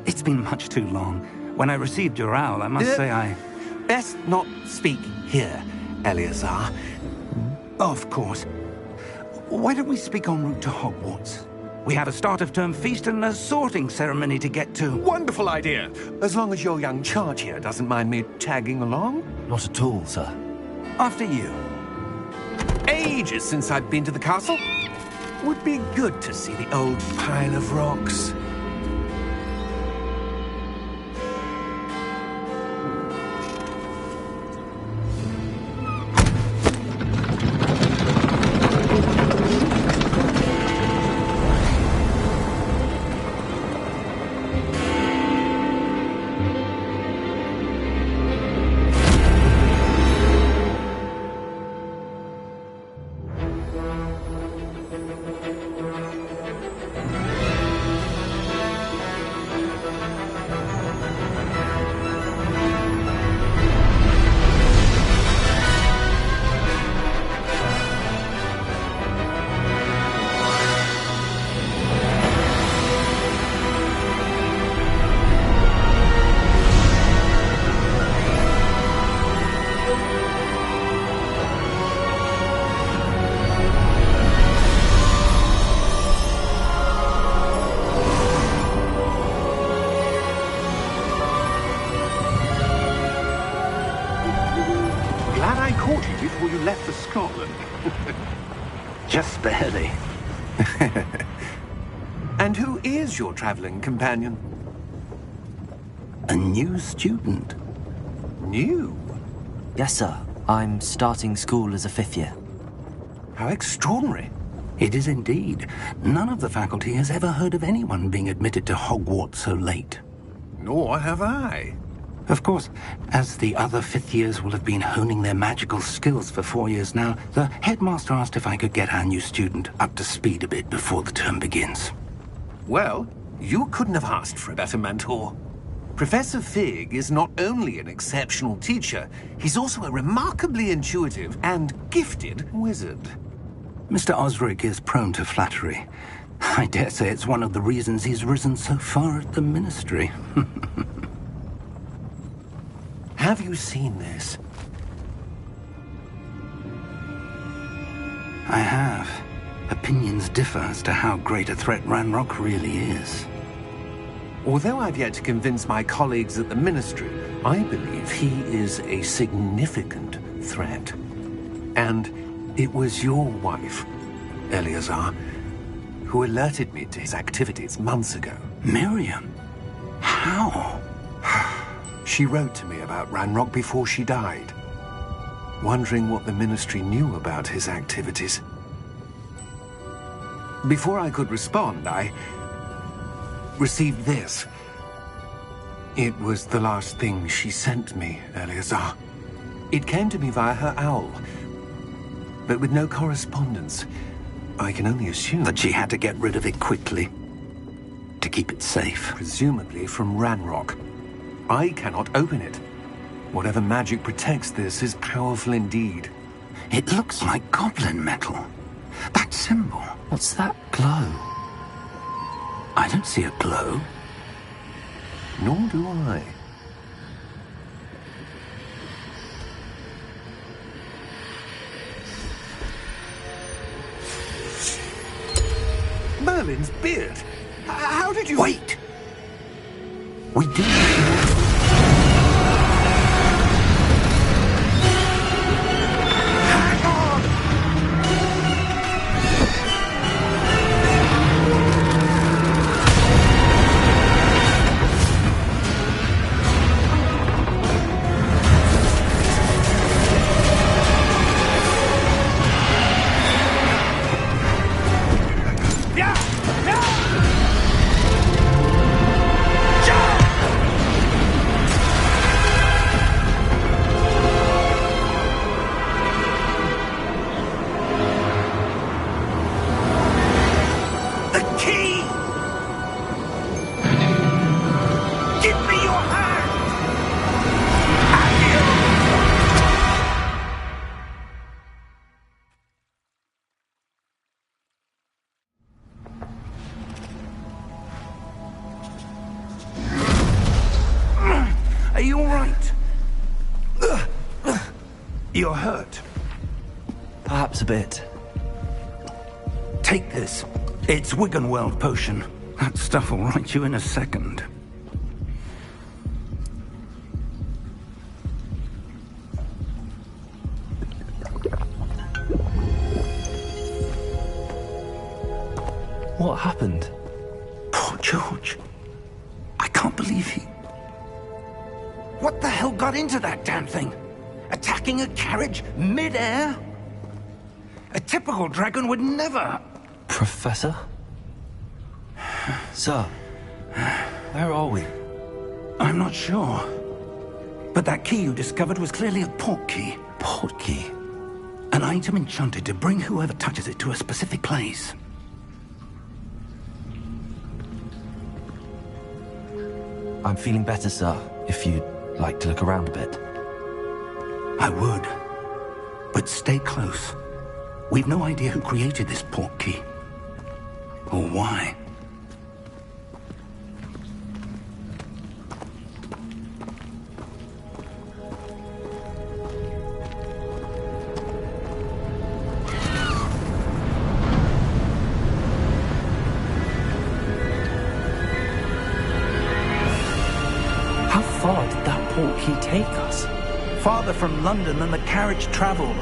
It's been much too long. When I received your owl, I must say I... Best not speak here, Eleazar. Of course. Why don't we speak en route to Hogwarts? We have a start-of-term feast and a sorting ceremony to get to. Wonderful idea. As long as your young charge here doesn't mind me tagging along. Not at all, sir. After you. Ages since I've been to the castle. Would be good to see the old pile of rocks. Glad I caught you before you left for Scotland. Just barely. And who is your traveling companion? A new student. New? Yes, sir. I'm starting school as a 5th year. How extraordinary. It is indeed. None of the faculty has ever heard of anyone being admitted to Hogwarts so late. Nor have I. Of course, as the other 5th years will have been honing their magical skills for 4 years now, the headmaster asked if I could get our new student up to speed a bit before the term begins. Well, you couldn't have asked for a better mentor. Professor Fig is not only an exceptional teacher, he's also a remarkably intuitive and gifted wizard. Mr. Osric is prone to flattery. I dare say it's one of the reasons he's risen so far at the Ministry. Have you seen this? I have. Opinions differ as to how great a threat Ranrock really is. Although I've yet to convince my colleagues at the Ministry, I believe he is a significant threat. And it was your wife, Eleazar, who alerted me to his activities months ago. Miriam? How? She wrote to me about Ranrock before she died, wondering what the Ministry knew about his activities. Before I could respond, I received this. It was the last thing she sent me, Eleazar. It came to me via her owl, but with no correspondence. I can only assume That she had to get rid of it quickly, to keep it safe. presumably from Ranrock. I cannot open it. Whatever magic protects this is powerful indeed. It looks like goblin metal. That symbol. What's that glow? I don't see a glow. Nor do I. Merlin's beard. How did you... Wait! We do... Hang on! Yeah! Yeah! Jump! Are you all right? You're hurt. Perhaps a bit. Take this. It's Wiggenweld potion. That stuff will right you in a second. What happened? Poor George. I can't believe he... What the hell got into that damn thing? Attacking a carriage mid-air? A typical dragon would never... Professor? Sir, where are we? I'm not sure. But that key you discovered was clearly a port key. Port key? An item enchanted to bring whoever touches it to a specific place. I'm feeling better, sir, if you'd like to look around a bit. I would. But stay close. We've no idea who created this port key. Or why. How far did that port key take us? Farther from London than the carriage travelled.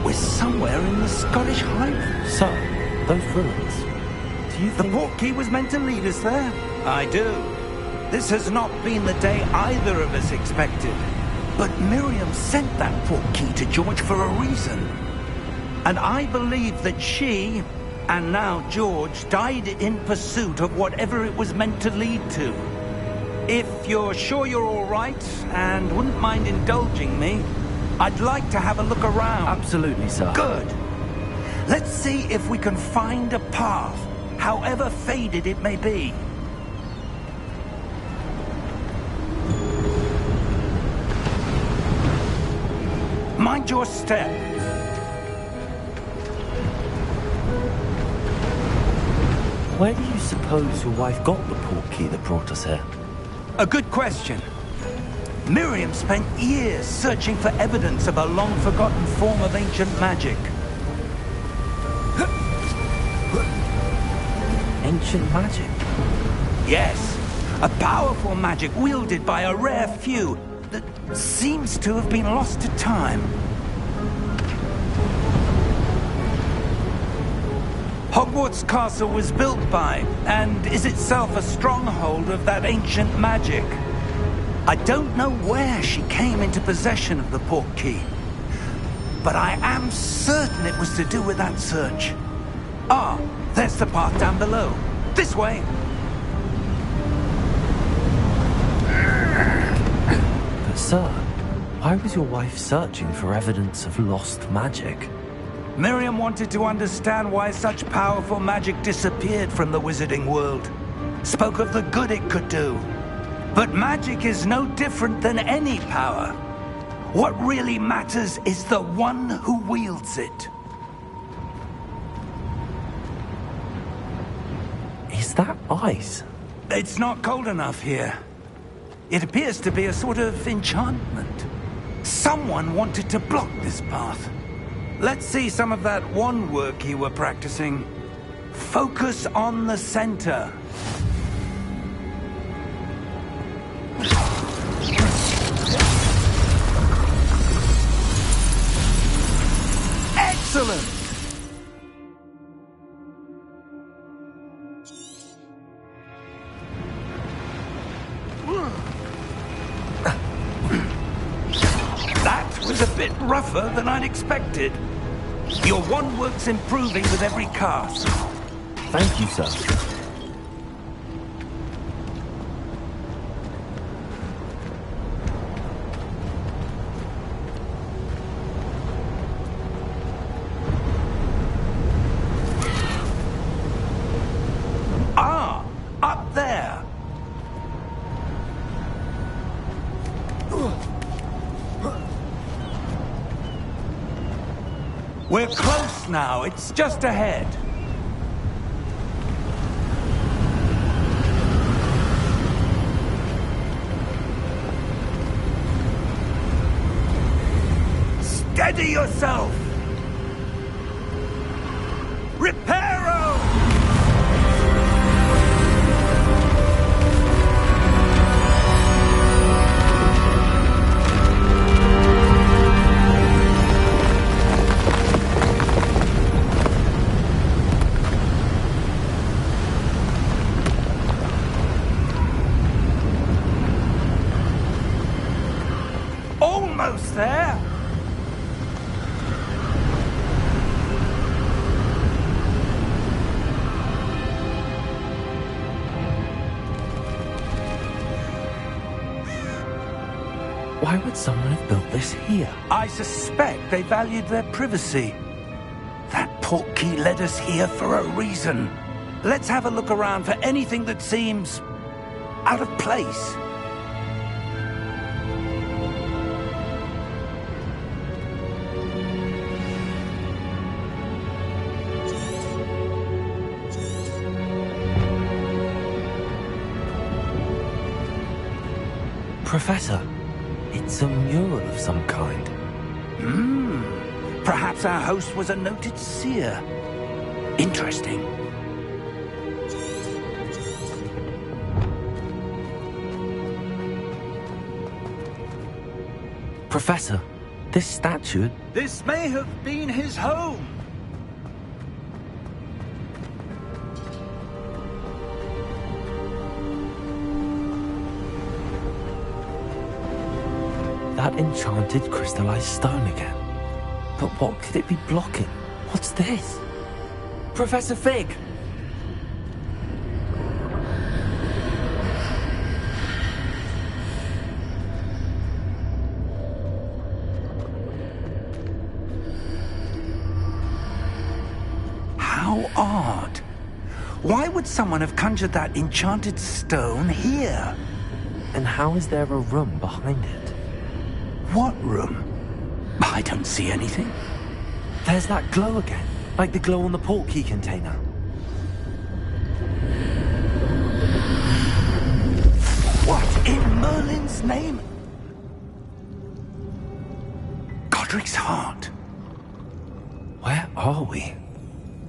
We're somewhere in the Scottish Highlands. Sir, those ruins. Do you The think... port key was meant to lead us there? I do. This has not been the day either of us expected. But Miriam sent that port key to George for a reason. And I believe that she, and now George, died in pursuit of whatever it was meant to lead to. If you're sure you're all right, and wouldn't mind indulging me, I'd like to have a look around. Absolutely, sir. Good. Let's see if we can find a path, however faded it may be. Mind your step. Where do you suppose your wife got the port key that brought us here? A good question. Miriam spent years searching for evidence of a long-forgotten form of ancient magic. Ancient magic? Yes, a powerful magic wielded by a rare few that seems to have been lost to time. Hogwarts Castle was built by, and is itself a stronghold of that ancient magic. I don't know where she came into possession of the port key, but I am certain it was to do with that search. Ah, there's the path down below. This way. But sir, why was your wife searching for evidence of lost magic? Miriam wanted to understand why such powerful magic disappeared from the wizarding world. Spoke of the good it could do. But magic is no different than any power. What really matters is the one who wields it. Is that ice? It's not cold enough here. It appears to be a sort of enchantment. Someone wanted to block this path. Let's see some of that wand work you were practicing. Focus on the center. Excellent! That was a bit rougher than I'd expected. Your wand work's improving with every cast. Thank you, sir. Ah, up there. We're close now. It's just ahead. Steady yourself! Reparo! Almost there! Why would someone have built this here? I suspect they valued their privacy. That portkey led us here for a reason. Let's have a look around for anything that seems out of place. Professor, it's a mural of some kind. Perhaps our host was a noted seer. Interesting. Professor, this statue... This may have been his home. That enchanted crystallized stone again. But what could it be blocking? What's this? Professor Fig! How odd. Why would someone have conjured that enchanted stone here? And how is there a room behind it? What room? I don't see anything. There's that glow again, like the glow on the portkey container. What in Merlin's name? Godric's heart. Where are we?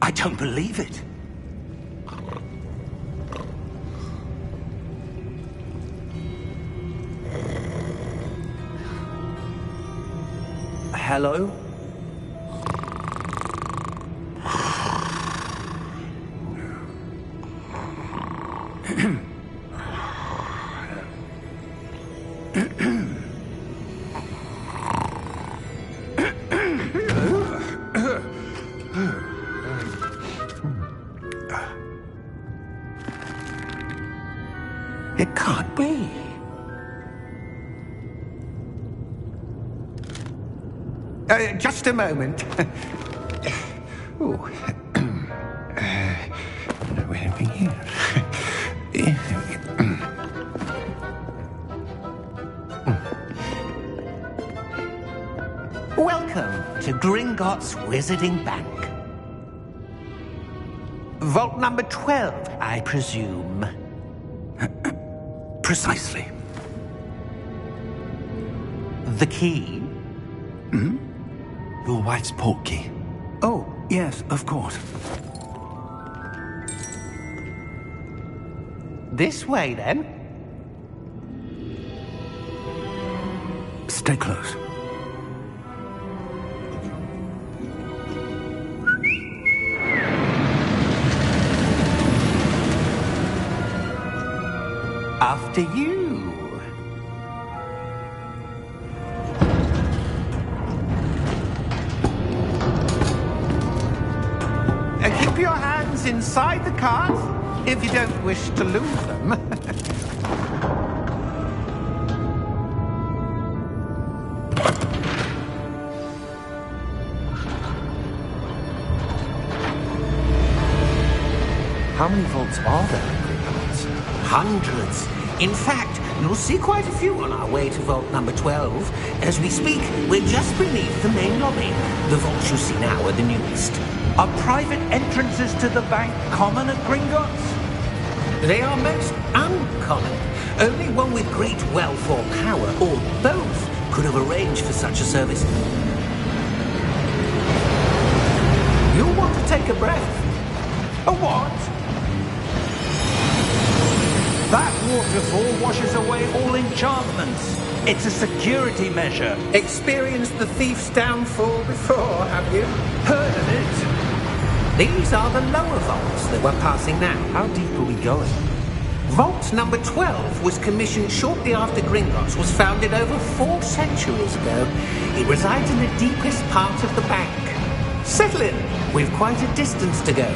I don't believe it. Hello? It can't be. Just a moment. Oh. Where are we here? Welcome to Gringotts Wizarding Bank. Vault number 12, I presume. Precisely. The key? Your wife's portkey. Oh, yes, of course. This way, then. Stay close. After you. Keep your hands inside the cart if you don't wish to lose them. How many vaults are there in Gringotts? Hundreds. In fact, you'll see quite a few on our way to vault number 12. As we speak, we're just beneath the main lobby. The vaults you see now are the newest. Are private entrances to the bank common at Gringotts? They are most uncommon. Only one with great wealth or power, or both, could have arranged for such a service. You'll want to take a breath. A what? That waterfall washes away all enchantments. It's a security measure. Experienced the thief's downfall before, have you? Heard of it? These are the lower vaults that we're passing now. How deep are we going? Vault number 12 was commissioned shortly after Gringotts was founded over 4 centuries ago. It resides in the deepest part of the bank. Settle in. We've quite a distance to go.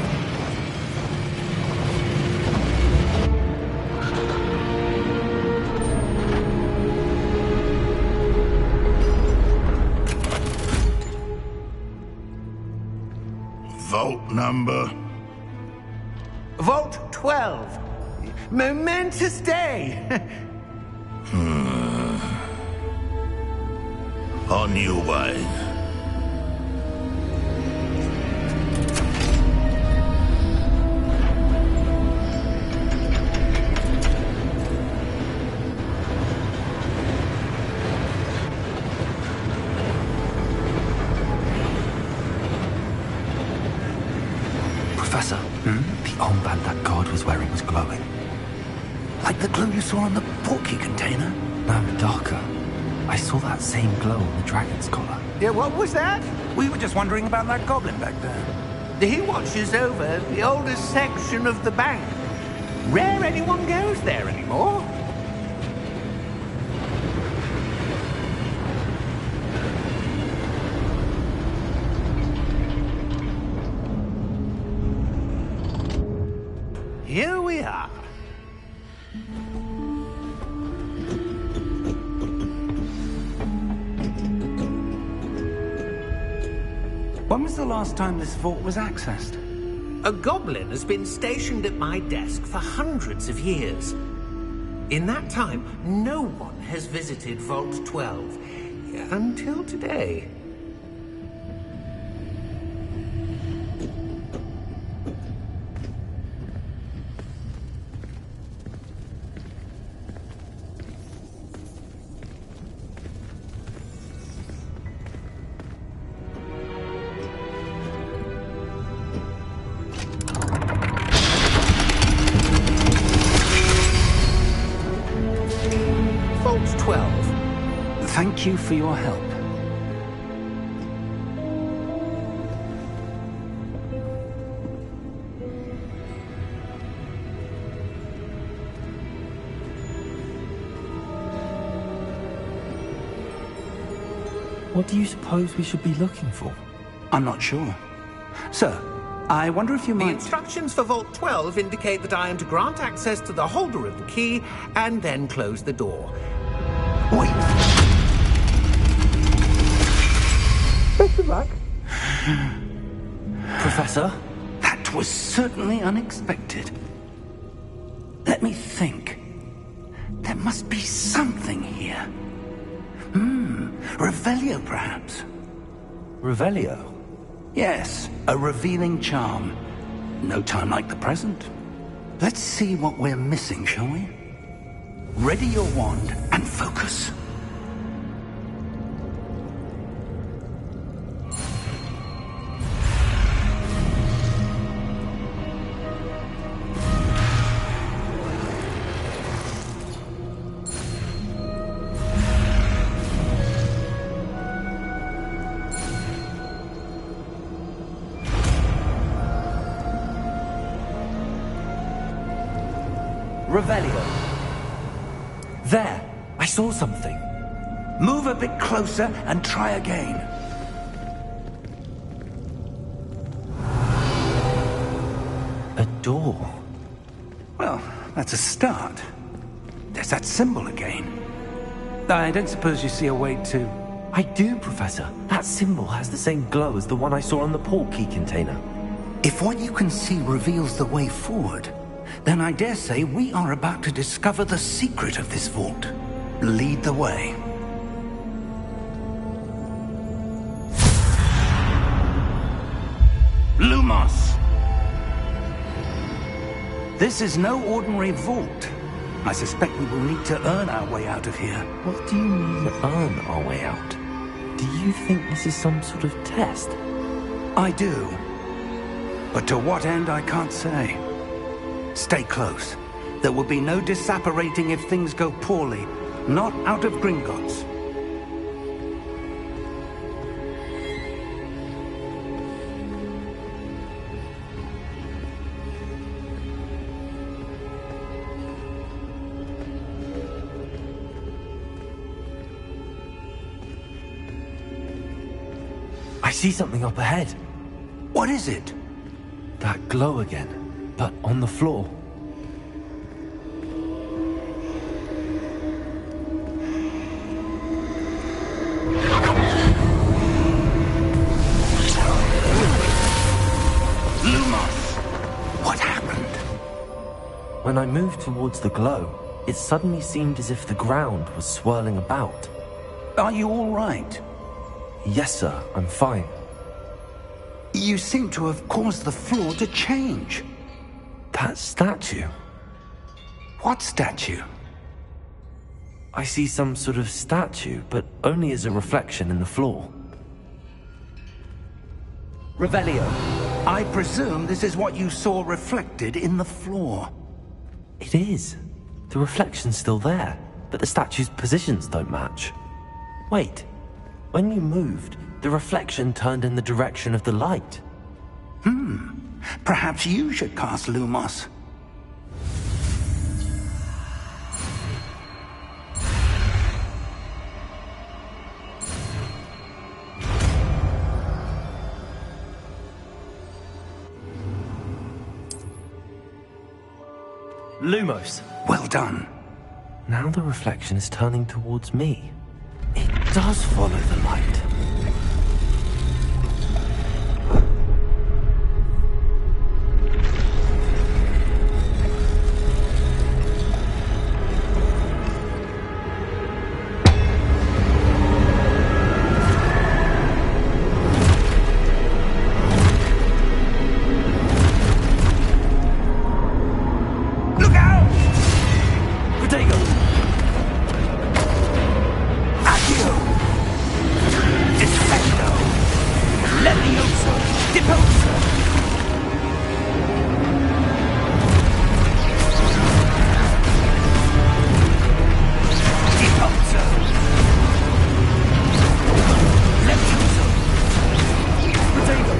Vault number? Vault 12. Momentous day. On your way. Professor, the armband that guard was wearing was glowing. Like the glow you saw on the portkey container? No, darker. I saw that same glow on the dragon's collar. Yeah, what was that? We were just wondering about that goblin back there. He watches over the oldest section of the bank. Rare anyone goes there anymore. Here we are. When was the last time this vault was accessed? A goblin has been stationed at my desk for hundreds of years. In that time, no one has visited Vault 12 until today. Vault 12. Thank you for your help. What do you suppose we should be looking for? I'm not sure. Sir, I wonder if you The might... instructions for Vault 12 indicate that I am to grant access to the holder of the key and then close the door. Wait. Best of luck. Professor? That was certainly unexpected. Let me think. There must be something here. Revelio, perhaps? Revelio? Yes, a revealing charm. No time like the present. Let's see what we're missing, shall we? Ready your wand and focus. Revelio. There! I saw something. Move a bit closer and try again. A door. Well, that's a start. There's that symbol again. I don't suppose you see a way to... I do, Professor. That symbol has the same glow as the one I saw on the portkey container. If what you can see reveals the way forward, then I dare say we are about to discover the secret of this vault. Lead the way. Lumos! This is no ordinary vault. I suspect we will need to earn our way out of here. What do you mean, earn our way out? Do you think this is some sort of test? I do. But to what end, I can't say. Stay close. There will be no disapparating if things go poorly. Not out of Gringotts. I see something up ahead. What is it? That glow again, but on the floor. Lumos! What happened? When I moved towards the glow, it suddenly seemed as if the ground was swirling about. Are you all right? Yes, sir, I'm fine. You seem to have caused the floor to change. That statue. What statue? I see some sort of statue, but only as a reflection in the floor. Revelio, I presume this is what you saw reflected in the floor. It is. The reflection's still there, but the statue's positions don't match. Wait. When you moved, the reflection turned in the direction of the light. Perhaps you should cast Lumos. Lumos. Well done. Now the reflection is turning towards me. It does follow the light. Look out! Protego! Accio! Defendo! Levioso! Deposo! Deposo! Levioso! Protego!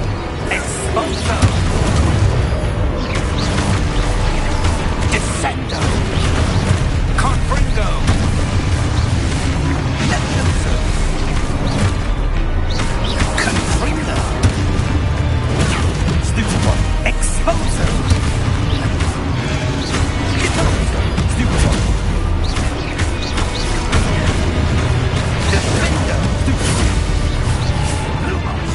Exposo! Descendo! Confringo! Levioso! Confringo! Stupefy! Exposo! Deposo! Stupefy! Defendo! Lumos!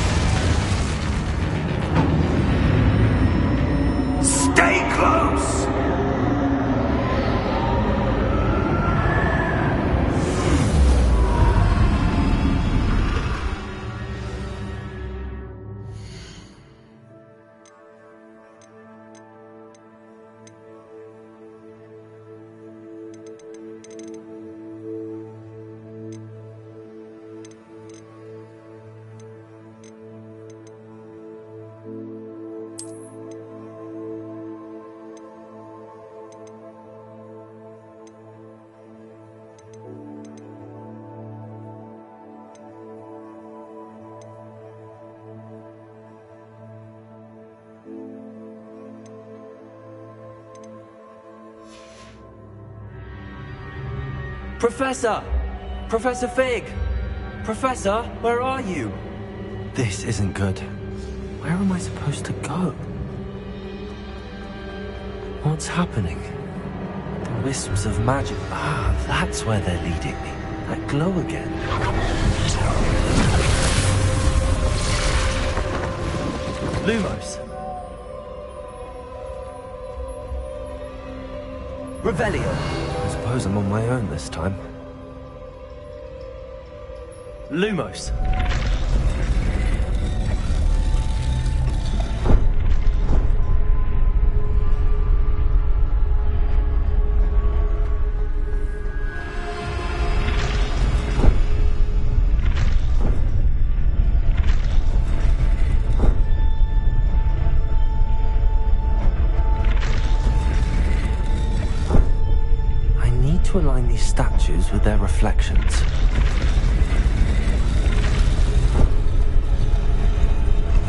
Stay close! Professor! Professor Fig! Professor, where are you? This isn't good. Where am I supposed to go? What's happening? The wisps of magic. Ah, that's where they're leading me. That glow again. Lumos. Revelio. I suppose I'm on my own this time. Lumos. need to align these statues with their reflections.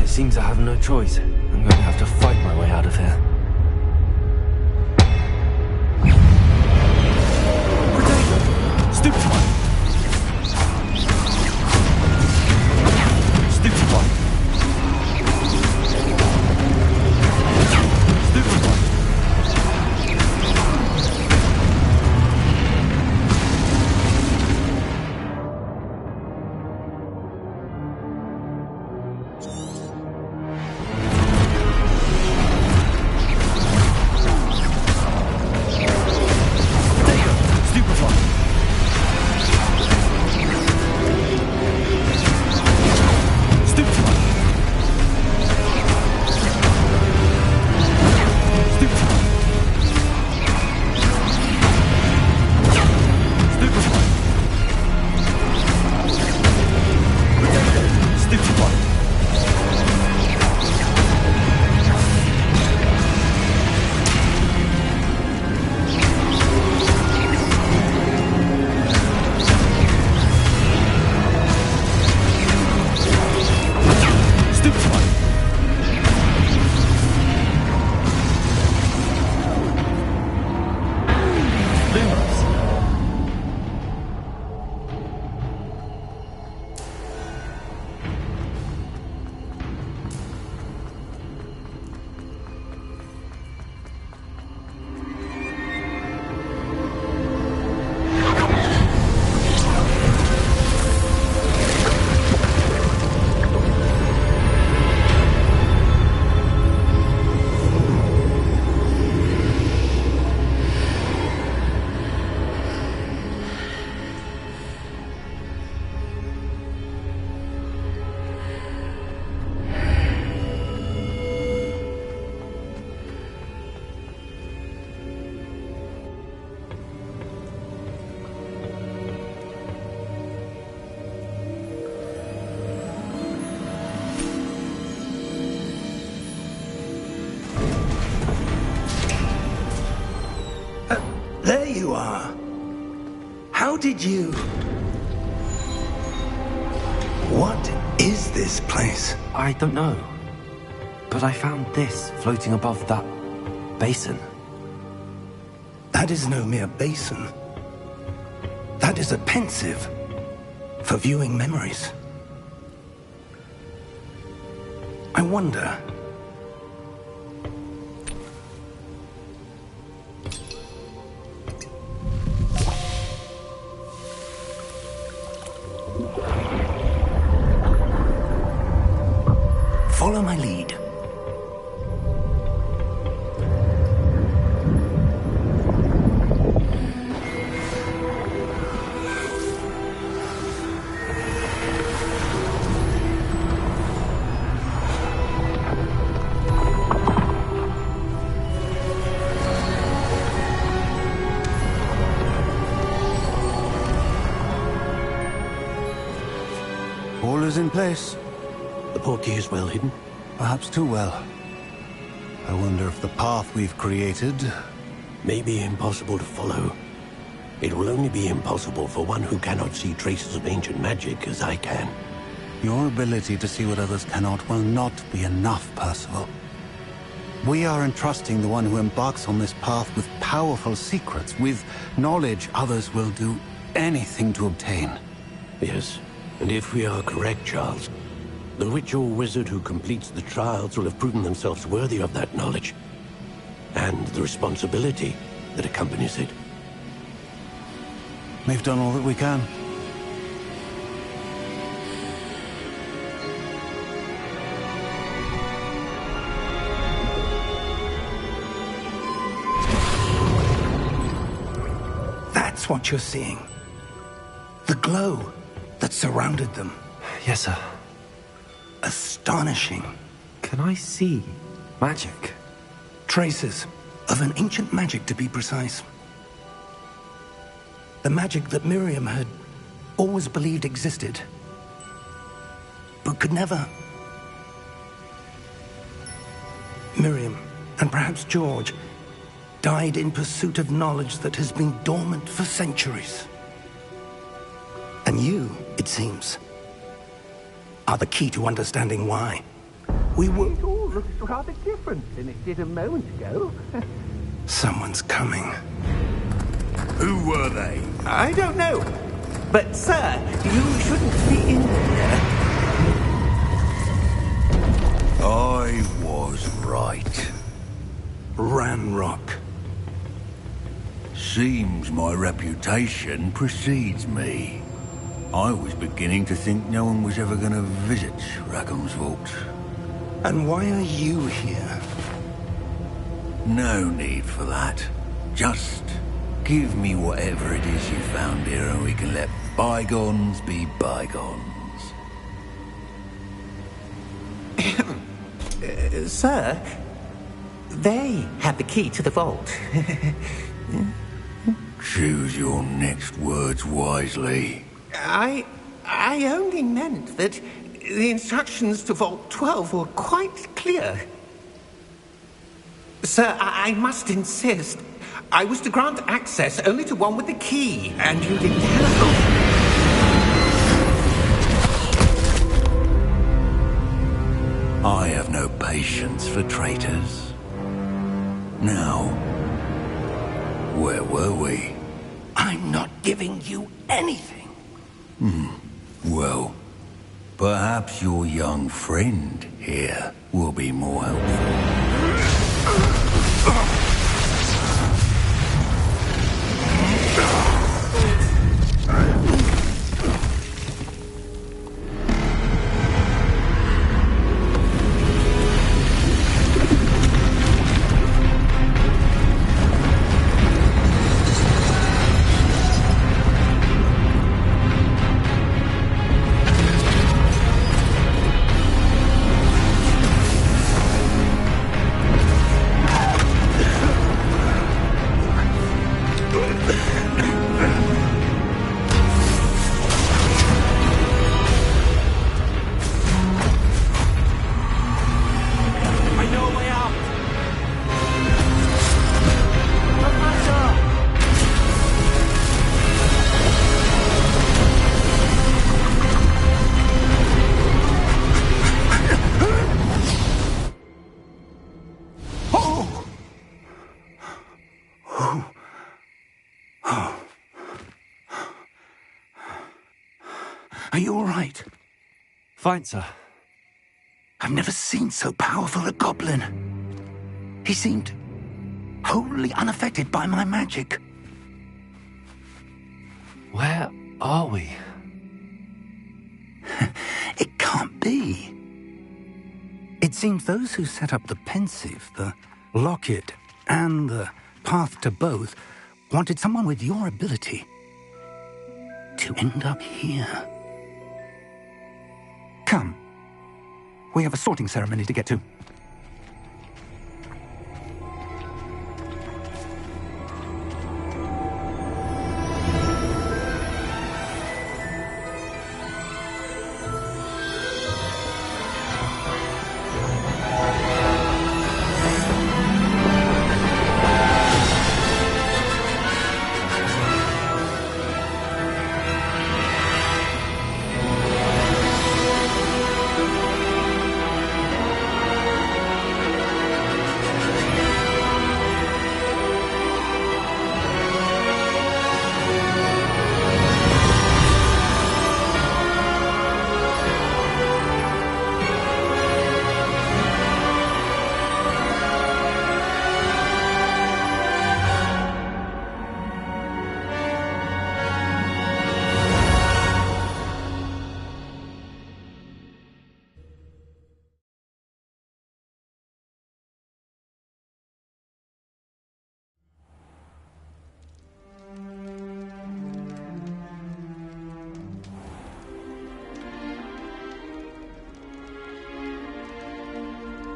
It seems I have no choice. I'm going to have to fight my way out of here. Stupid one! Stupid one! Stupid one! There you are. How did you... What is this place? I don't know. But I found this floating above that basin. That is no mere basin. That is a pensive for viewing memories. I wonder... Follow my lead. All is in place. The portkey is well hidden? Perhaps too well. I wonder if the path we've created... May be impossible to follow. It will only be impossible for one who cannot see traces of ancient magic as I can. Your ability to see what others cannot will not be enough, Percival. We are entrusting the one who embarks on this path with powerful secrets, with knowledge others will do anything to obtain. Yes, and if we are correct, Charles, the witch or wizard who completes the trials will have proven themselves worthy of that knowledge, and the responsibility that accompanies it. We've done all that we can. That's what you're seeing. The glow that surrounded them. Yes, sir. Astonishing. Can I see magic? Traces of an ancient magic, to be precise. The magic that Miriam had always believed existed, but could never. Miriam, and perhaps George, died in pursuit of knowledge that has been dormant for centuries. And you, it seems, are the key to understanding why. We were... It all looks rather different than it did a moment ago. Someone's coming. Who were they? I don't know. But, sir, you shouldn't be in here. I was right. Ranrock. Seems my reputation precedes me. I was beginning to think no one was ever going to visit Rackham's vault. And why are you here? No need for that. Just give me whatever it is you found here and we can let bygones be bygones. Sir, they have the key to the vault. Choose your next words wisely. I only meant that the instructions to Vault 12 were quite clear. Sir, I must insist. I was to grant access only to one with the key, and you didn't have... I have no patience for traitors. Now, where were we? I'm not giving you anything. Well, perhaps your young friend here will be more helpful. Are you all right? Fine, sir. I've never seen so powerful a goblin. He seemed wholly unaffected by my magic. Where are we? It can't be. It seems those who set up the pensive, the locket, and the path to both wanted someone with your ability to end up here. Come. We have a sorting ceremony to get to.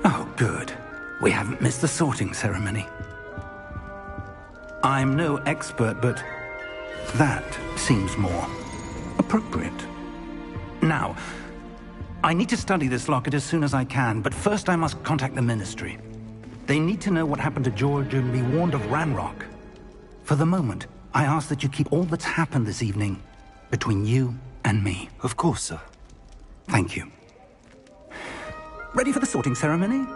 Oh, good. We haven't missed the sorting ceremony. I'm no expert, but that seems more appropriate. Now, I need to study this locket as soon as I can, but first I must contact the Ministry. They need to know what happened to George and be warned of Ranrock. For the moment, I ask that you keep all that's happened this evening between you and me. Of course, sir. Thank you. Ready for the sorting ceremony?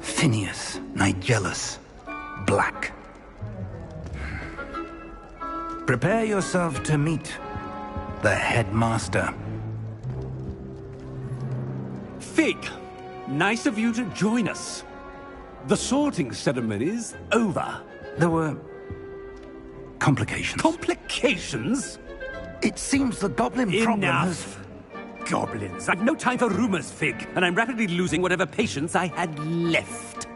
Phineas, Nigellus, Black. Prepare yourself to meet the headmaster. Fig, nice of you to join us. The sorting ceremony's over. There were complications. Complications? It seems the goblin problem has... Enough! Goblins. I've no time for rumors, Fig, and I'm rapidly losing whatever patience I had left.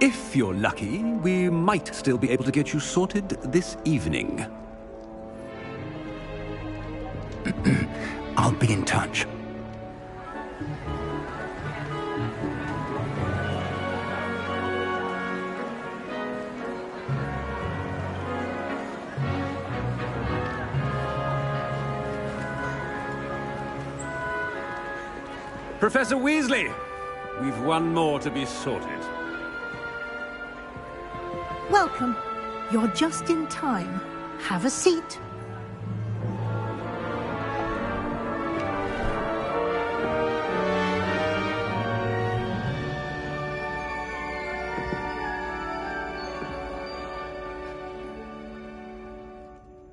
If you're lucky, we might still be able to get you sorted this evening. I'll be in touch. Professor Weasley, we've one more to be sorted. Welcome. You're just in time. Have a seat.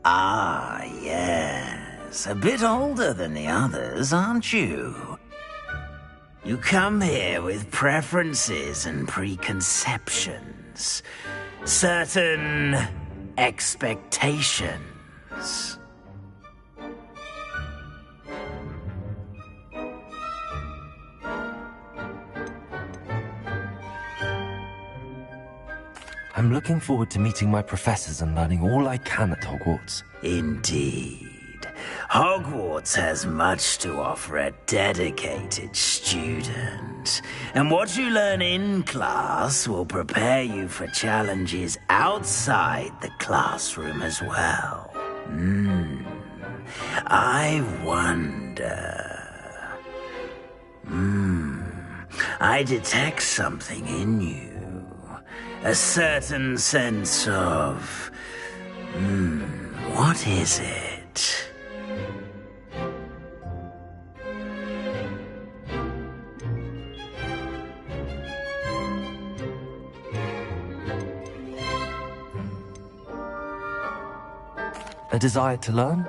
Ah, yes. A bit older than the others, aren't you? You come here with preferences and preconceptions. Certain expectations. I'm looking forward to meeting my professors and learning all I can at Hogwarts. Indeed. Hogwarts has much to offer a dedicated student. And what you learn in class will prepare you for challenges outside the classroom as well. I wonder... I detect something in you. A certain sense of... what is it? A desire to learn?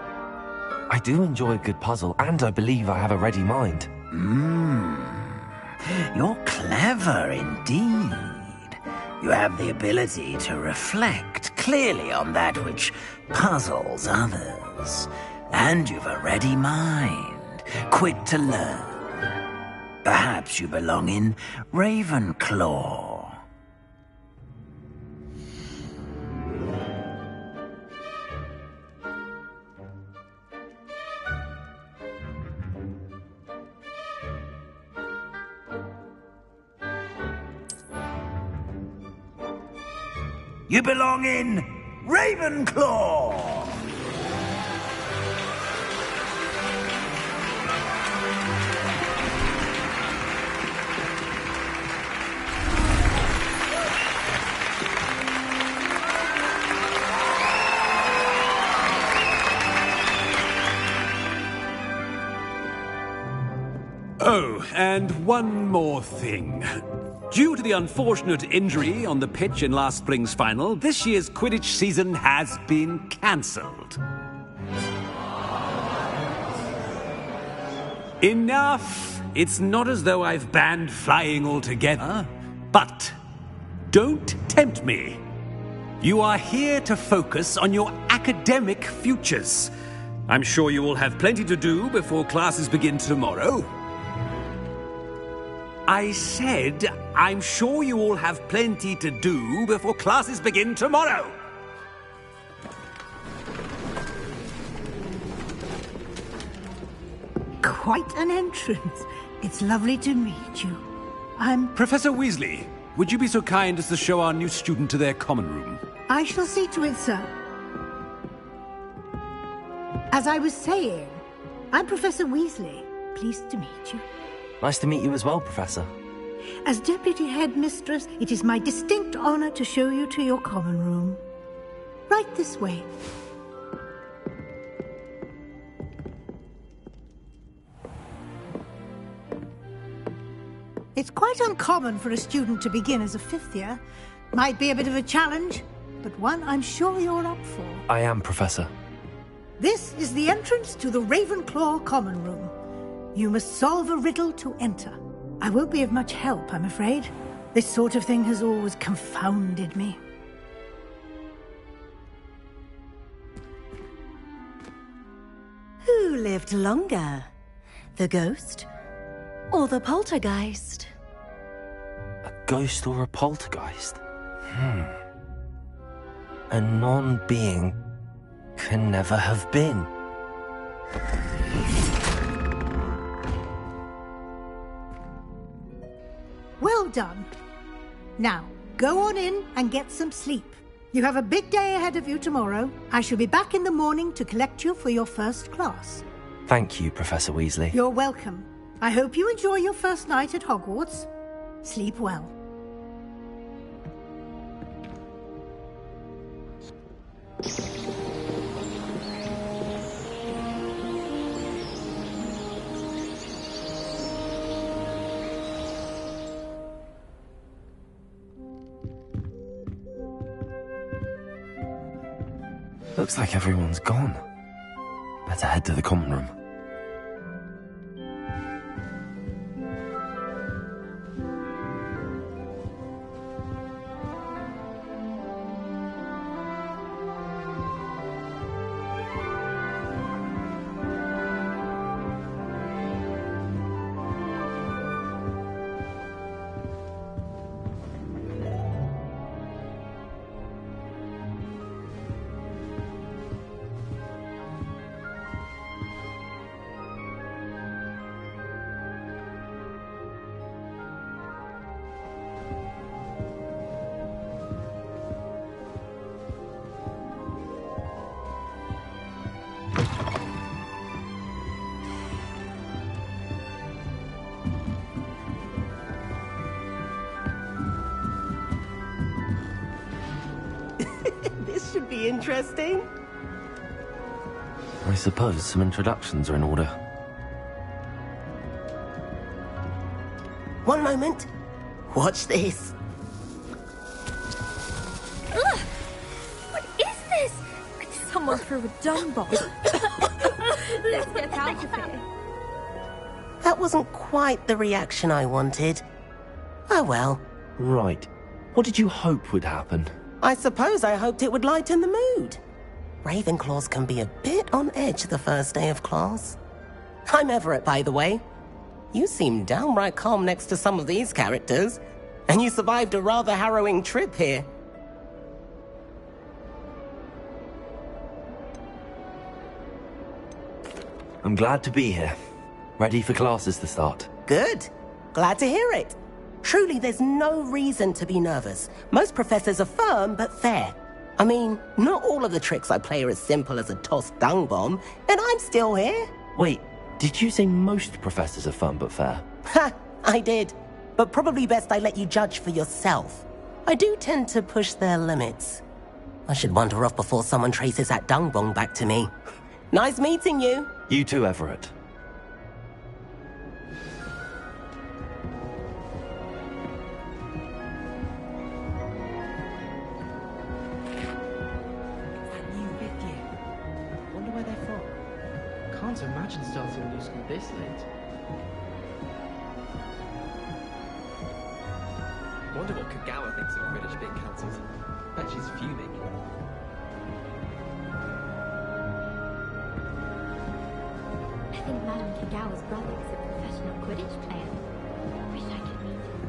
I do enjoy a good puzzle, and I believe I have a ready mind. You're clever indeed. You have the ability to reflect clearly on that which puzzles others. And you've a ready mind, quick to learn. Perhaps you belong in Ravenclaw. You belong in Ravenclaw! Oh, and one more thing. Due to the unfortunate injury on the pitch in last spring's final, this year's Quidditch season has been cancelled. Enough! It's not as though I've banned flying altogether, but don't tempt me. You are here to focus on your academic futures. I'm sure you will have plenty to do before classes begin tomorrow. I said, I'm sure you all have plenty to do before classes begin tomorrow. quite an entrance. It's lovely to meet you. I'm... Professor Weasley, would you be so kind as to show our new student to their common room? I shall see to it, sir. As I was saying, I'm Professor Weasley. Pleased to meet you. Nice to meet you as well, Professor. As Deputy Headmistress, it is my distinct honor to show you to your common room. Right this way. It's quite uncommon for a student to begin as a fifth year. Might be a bit of a challenge, but one I'm sure you're up for. I am, Professor. This is the entrance to the Ravenclaw Common Room. You must solve a riddle to enter. I won't be of much help, I'm afraid. This sort of thing has always confounded me. Who lived longer? The ghost or the poltergeist? A ghost or a poltergeist? A non-being can never have been. Well done. Now, go on in and get some sleep. You have a big day ahead of you tomorrow. I shall be back in the morning to collect you for your first class. Thank you, Professor Weasley. You're welcome. I hope you enjoy your first night at Hogwarts. Sleep well. Looks like everyone's gone. Better head to the common room. This should be interesting. I suppose some introductions are in order. One moment. Watch this. Ugh! What is this? Someone threw a dung bomb. Let's get out of here. That wasn't quite the reaction I wanted. Oh well. Right. What did you hope would happen? I suppose I hoped it would lighten the mood. Ravenclaws can be a bit on edge the first day of class. I'm Everett, by the way. You seem downright calm next to some of these characters, and you survived a rather harrowing trip here. I'm glad to be here. Ready for classes to start. Good. Glad to hear it. Truly, there's no reason to be nervous. Most professors are firm but fair. I mean, not all of the tricks I play are as simple as a tossed dung bomb, and I'm still here. Wait, did you say most professors are fun but fair? Ha! I did. But probably best I let you judge for yourself. I do tend to push their limits. I should wander off before someone traces that dung bomb back to me. Nice meeting you. You too, Everett. Can't imagine starting a new school this late. Wonder what Kagawa thinks of Quidditch being cancelled. Bet she's fuming. I think Madame Kagawa's brother is a professional Quidditch player. Wish I could meet him.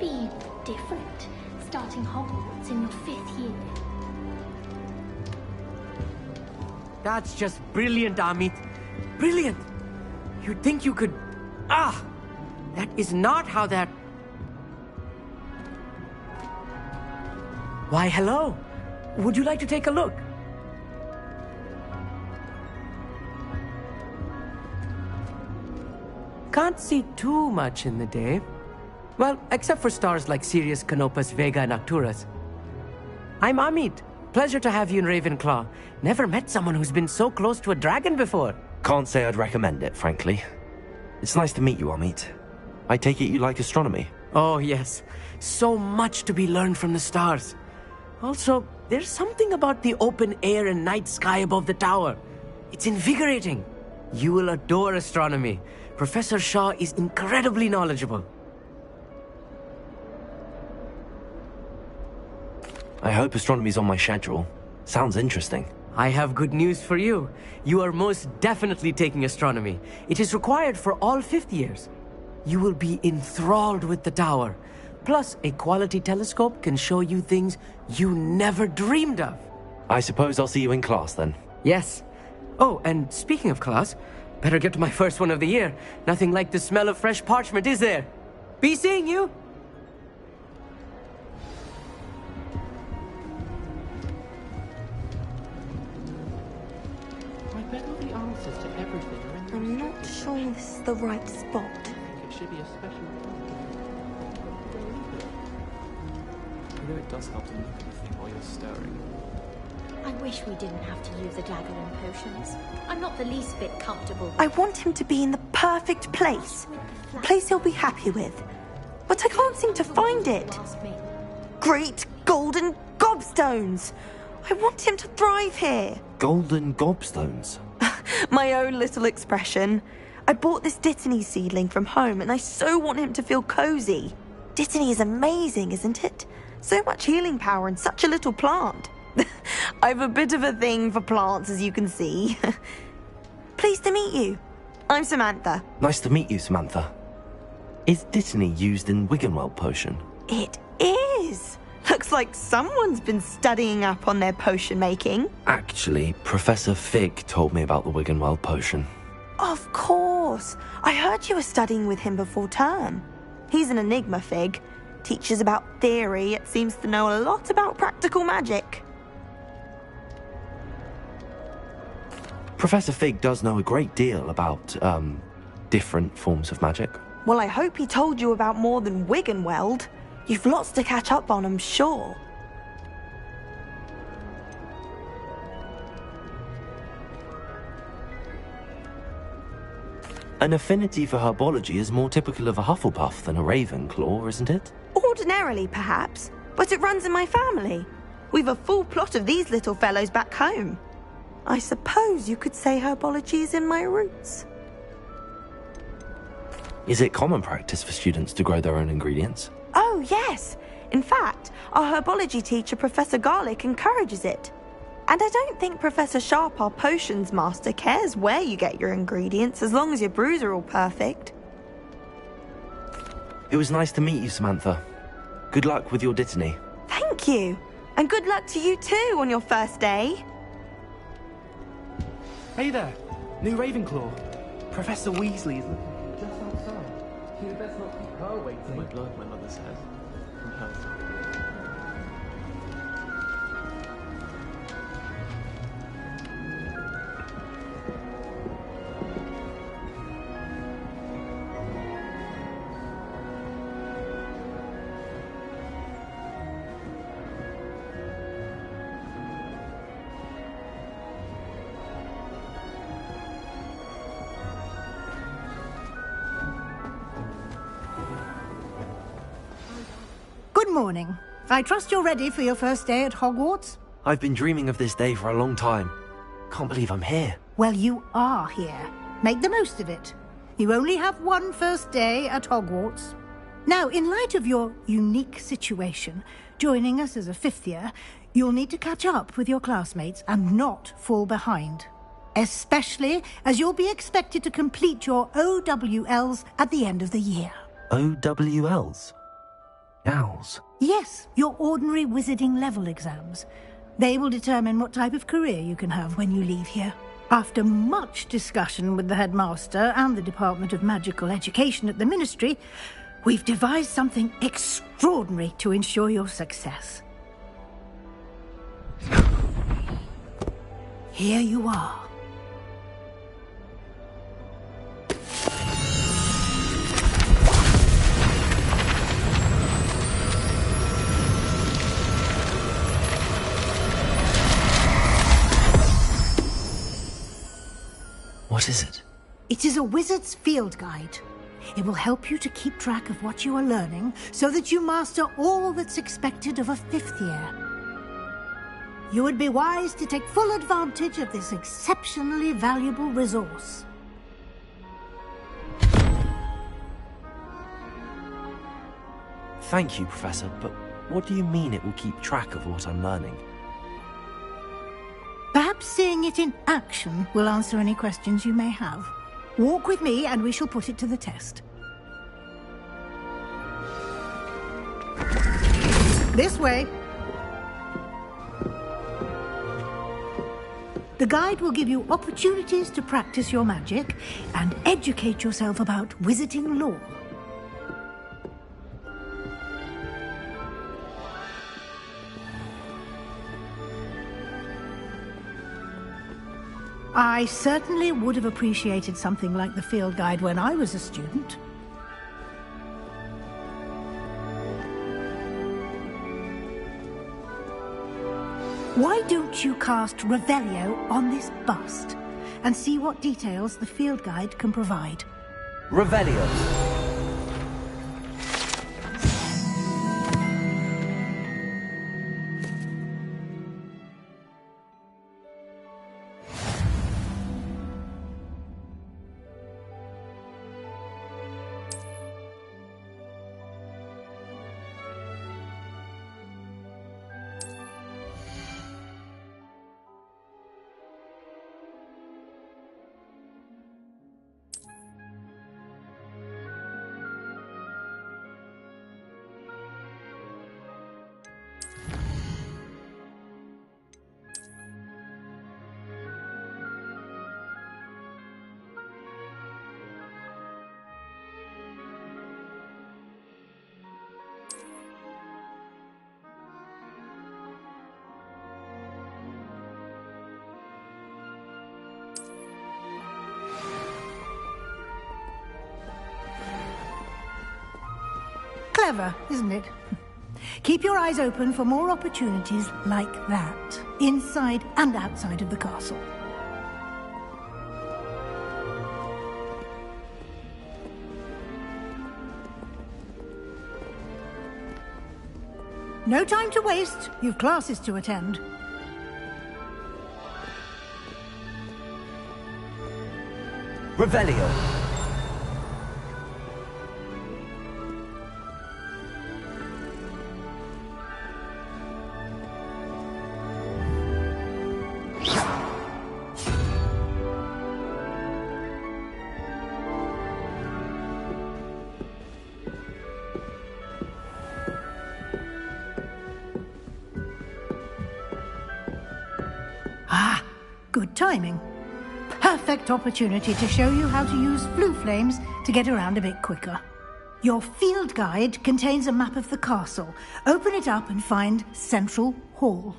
be different, starting Hogwarts in your 5th year. That's just brilliant, Amit. Brilliant! You'd think you could... Ah! That is not how that... Why, hello. Would you like to take a look? Can't see too much in the day. Well, except for stars like Sirius, Canopus, Vega, and Arcturus. I'm Amit. Pleasure to have you in Ravenclaw. Never met someone who's been so close to a dragon before. Can't say I'd recommend it, frankly. It's nice to meet you, Amit. I take it you like astronomy? Oh, yes. So much to be learned from the stars. Also, there's something about the open air and night sky above the tower. It's invigorating. You will adore astronomy. Professor Shaw is incredibly knowledgeable. I hope astronomy's on my schedule. Sounds interesting. I have good news for you. You are most definitely taking astronomy. It is required for all 5th years. You will be enthralled with the tower. Plus, a quality telescope can show you things you never dreamed of. I suppose I'll see you in class then. Yes. Oh, and speaking of class, better get to my first one of the year. Nothing like the smell of fresh parchment, is there? Be seeing you! I bet all the answers to everything are in the I'm not sure this is the right spot. I think it should be a special... You know it does help to look at the thing while you're stirring. I wish we didn't have to use the dagger and potions. I'm not the least bit comfortable. I want him to be in the perfect place. A place he'll be happy with. But I can't seem to find it. Great golden gobstones! I want him to thrive here. Golden gobstones? My own little expression. I bought this Dittany seedling from home and I so want him to feel cozy. Dittany is amazing, isn't it? So much healing power in such a little plant. I've a bit of a thing for plants, as you can see. Pleased to meet you. I'm Samantha. Nice to meet you, Samantha. Is Dittany used in Wiggenweld potion? It is. Looks like someone's been studying up on their potion making. Actually, Professor Fig told me about the Wiggenweld potion. Of course. I heard you were studying with him before term. He's an enigma, Fig. Teaches about theory, yet seems to know a lot about practical magic. Professor Fig does know a great deal about, different forms of magic. Well, I hope he told you about more than Wiggenweld. You've lots to catch up on, I'm sure. An affinity for herbology is more typical of a Hufflepuff than a Ravenclaw, isn't it? Ordinarily, perhaps, but it runs in my family. We've a full plot of these little fellows back home. I suppose you could say herbology is in my roots. Is it common practice for students to grow their own ingredients? Oh, yes. In fact, our herbology teacher, Professor Garlick, encourages it. And I don't think Professor Sharp, our potions master, cares where you get your ingredients, as long as your brews are all perfect. It was nice to meet you, Samantha. Good luck with your Dittany. Thank you. And good luck to you too on your first day. Hey there, new Ravenclaw. Professor Weasley is looking just outside. You'd best not keep her waiting. My blood, my mother says. From her. Good morning. I trust you're ready for your first day at Hogwarts? I've been dreaming of this day for a long time. Can't believe I'm here. Well, you are here. Make the most of it. You only have one first day at Hogwarts. Now, in light of your unique situation, joining us as a 5th year, you'll need to catch up with your classmates and not fall behind. Especially as you'll be expected to complete your OWLs at the end of the year. OWLs? Owls? Yes, your ordinary wizarding level exams. They will determine what type of career you can have when you leave here. After much discussion with the headmaster and the Department of Magical Education at the Ministry, we've devised something extraordinary to ensure your success. Here you are. What is it? It is a wizard's field guide. It will help you to keep track of what you are learning so that you master all that's expected of a 5th year. You would be wise to take full advantage of this exceptionally valuable resource. Thank you, Professor, but what do you mean it will keep track of what I'm learning? Perhaps seeing it in action will answer any questions you may have. Walk with me and we shall put it to the test. This way. The guide will give you opportunities to practice your magic and educate yourself about wizarding lore. I certainly would have appreciated something like the field guide when I was a student. Why don't you cast Revelio on this bust and see what details the field guide can provide? Revelio. Clever, isn't it? Keep your eyes open for more opportunities like that, inside and outside of the castle. No time to waste. You've classes to attend. Revelio. Ah, good timing. Perfect opportunity to show you how to use flue flames to get around a bit quicker. Your field guide contains a map of the castle. Open it up and find Central Hall.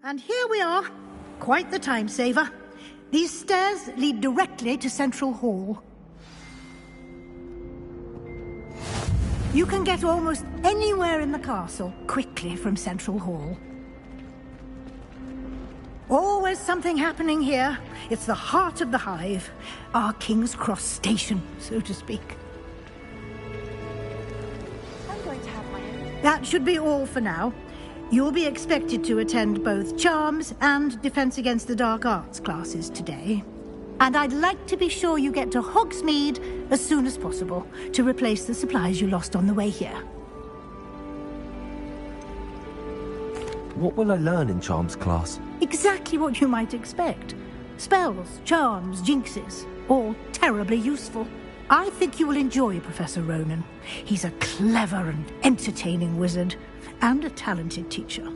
And here we are. Quite the time saver. These stairs lead directly to Central Hall. You can get almost anywhere in the castle quickly from Central Hall. Always something happening here. It's the heart of the hive. Our King's Cross station, so to speak. I'm going to have my own. That should be all for now. You'll be expected to attend both Charms and Defense Against the Dark Arts classes today. And I'd like to be sure you get to Hogsmeade as soon as possible to replace the supplies you lost on the way here. What will I learn in Charms class? Exactly what you might expect. Spells, charms, jinxes, all terribly useful. I think you will enjoy Professor Ronan. He's a clever and entertaining wizard, and a talented teacher.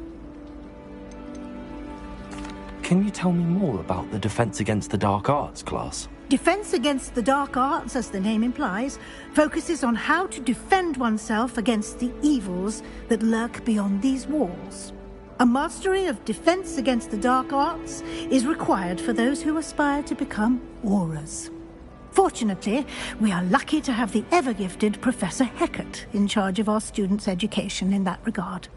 Can you tell me more about the Defense Against the Dark Arts class? Defense Against the Dark Arts, as the name implies, focuses on how to defend oneself against the evils that lurk beyond these walls. A mastery of Defense Against the Dark Arts is required for those who aspire to become Aurors. Fortunately, we are lucky to have the ever-gifted Professor Hecat in charge of our students' education in that regard.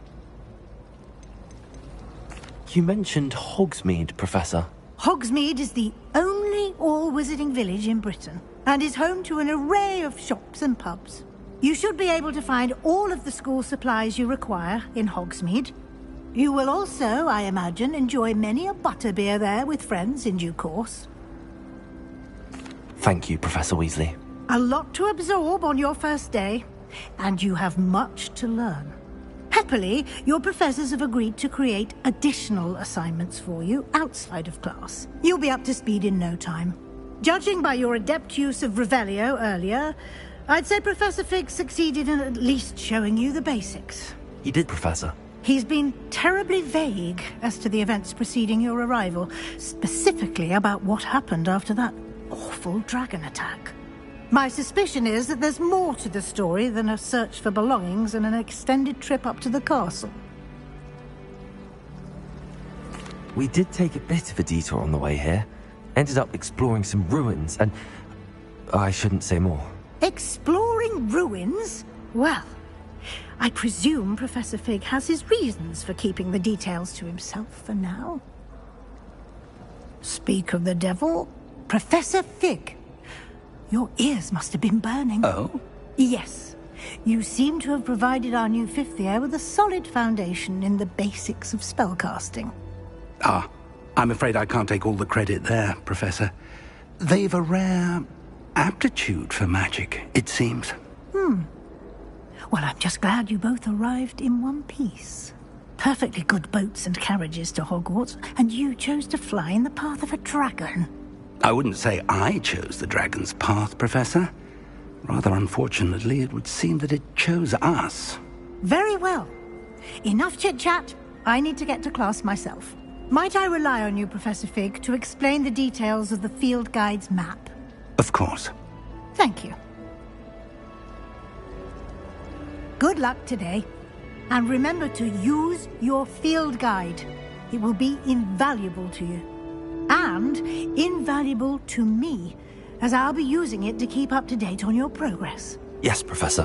You mentioned Hogsmeade, Professor. Hogsmeade is the only all-wizarding village in Britain, and is home to an array of shops and pubs. You should be able to find all of the school supplies you require in Hogsmeade. You will also, I imagine, enjoy many a butterbeer there with friends in due course. Thank you, Professor Weasley. A lot to absorb on your first day, and you have much to learn. Happily, your professors have agreed to create additional assignments for you outside of class. You'll be up to speed in no time. Judging by your adept use of Revelio earlier, I'd say Professor Fig succeeded in at least showing you the basics. He did, Professor. He's been terribly vague as to the events preceding your arrival, specifically about what happened after that awful dragon attack. My suspicion is that there's more to the story than a search for belongings and an extended trip up to the castle. We did take a bit of a detour on the way here. Ended up exploring some ruins and... I shouldn't say more. Exploring ruins? Well, I presume Professor Fig has his reasons for keeping the details to himself for now. Speak of the devil, Professor Fig. Your ears must have been burning. Oh? Yes. You seem to have provided our new fifth year with a solid foundation in the basics of spellcasting. Ah, I'm afraid I can't take all the credit there, Professor. They've a rare aptitude for magic, it seems. Well, I'm just glad you both arrived in one piece. Perfectly good boats and carriages to Hogwarts, and you chose to fly in the path of a dragon. I wouldn't say I chose the dragon's path, Professor. Rather unfortunately, it would seem that it chose us. Very well. Enough chit-chat. I need to get to class myself. Might I rely on you, Professor Fig, to explain the details of the field guide's map? Of course. Thank you. Good luck today. And remember to use your field guide. It will be invaluable to you. And invaluable to me, as I'll be using it to keep up to date on your progress. Yes, Professor.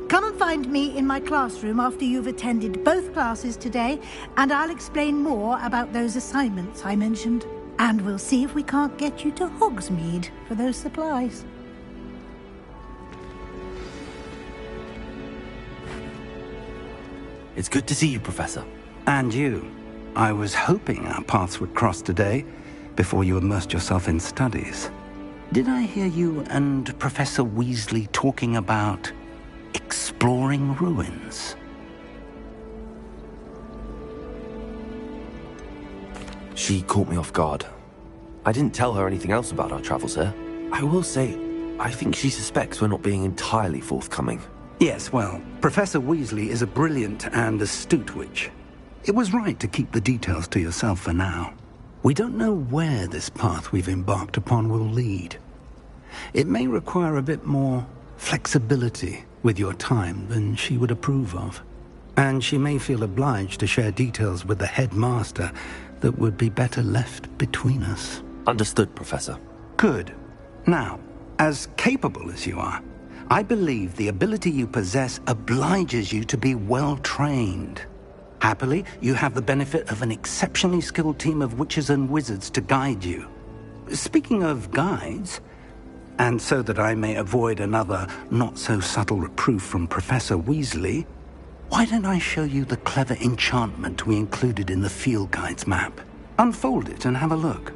Come and find me in my classroom after you've attended both classes today, and I'll explain more about those assignments I mentioned. And we'll see if we can't get you to Hogsmeade for those supplies. It's good to see you, Professor. And you. I was hoping our paths would cross today, before you immersed yourself in studies. Did I hear you and Professor Weasley talking about exploring ruins? She caught me off guard. I didn't tell her anything else about our travels here. I will say, I think she suspects we're not being entirely forthcoming. Yes, well, Professor Weasley is a brilliant and astute witch. It was right to keep the details to yourself for now. We don't know where this path we've embarked upon will lead. It may require a bit more flexibility with your time than she would approve of. and she may feel obliged to share details with the headmaster that would be better left between us. Understood, Professor. Good. Now, as capable as you are, I believe the ability you possess obliges you to be well trained. Happily, you have the benefit of an exceptionally skilled team of witches and wizards to guide you. Speaking of guides, and so that I may avoid another not-so-subtle reproof from Professor Weasley, why don't I show you the clever enchantment we included in the field guide's map? Unfold it and have a look.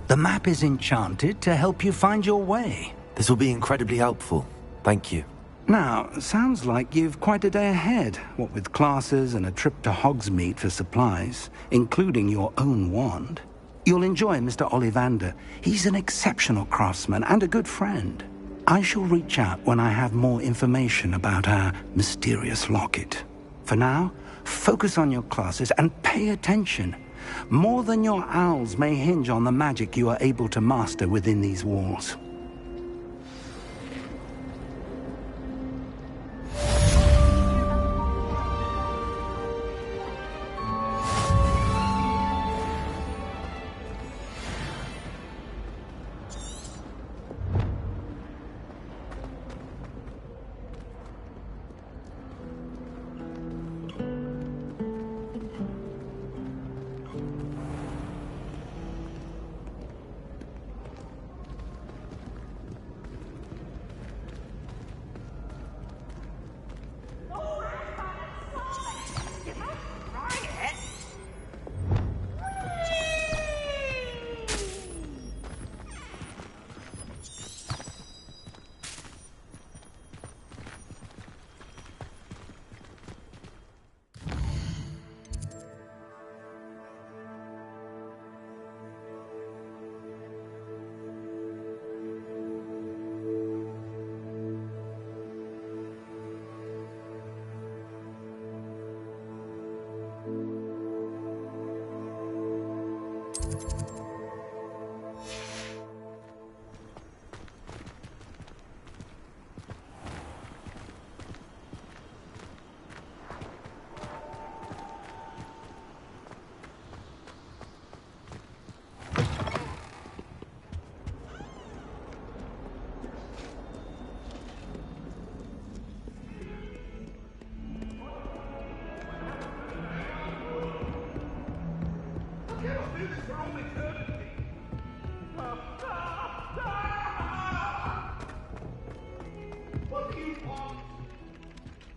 The map is enchanted to help you find your way. This will be incredibly helpful. Thank you. Now, sounds like you've quite a day ahead, what with classes and a trip to Hogsmeade for supplies, including your own wand. You'll enjoy Mr. Ollivander. He's an exceptional craftsman and a good friend. I shall reach out when I have more information about our mysterious locket. For now, focus on your classes and pay attention. More than your owls may hinge on the magic you are able to master within these walls.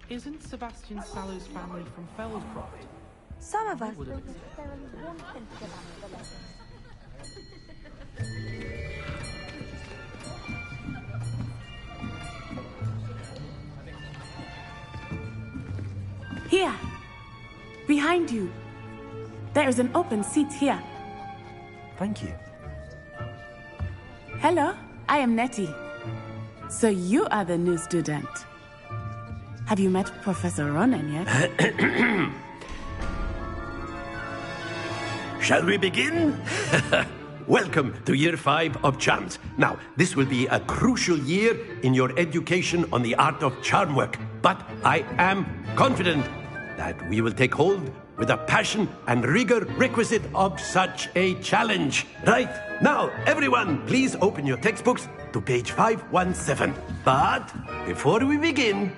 Isn't Sebastian Sallow's family from Fellscroft? Some of us Would believe have- there is one thing to the legend. Here! Behind you! There is an open seat here. Thank you. Hello, I am Nettie. So you are the new student. Have you met Professor Ronan yet? Shall we begin? Welcome to Year 5 of Charms. Now, this will be a crucial year in your education on the art of charm work, but I am confident that we will take hold with the passion and rigor requisite of such a challenge. Right, now, everyone, please open your textbooks to page 517. But before we begin,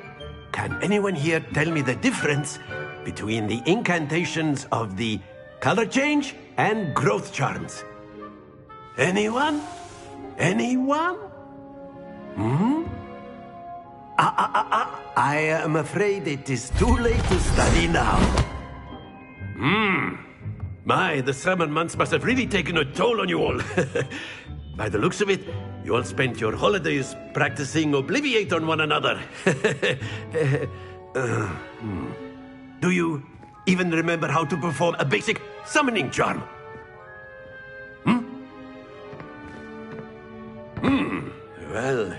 can anyone here tell me the difference between the incantations of the color change and growth charms? Anyone? Anyone? I am afraid it is too late to study now. My, the summer months must have really taken a toll on you all. By the looks of it, you all spent your holidays practicing Obliviate on one another. Do you even remember how to perform a basic summoning charm? Well,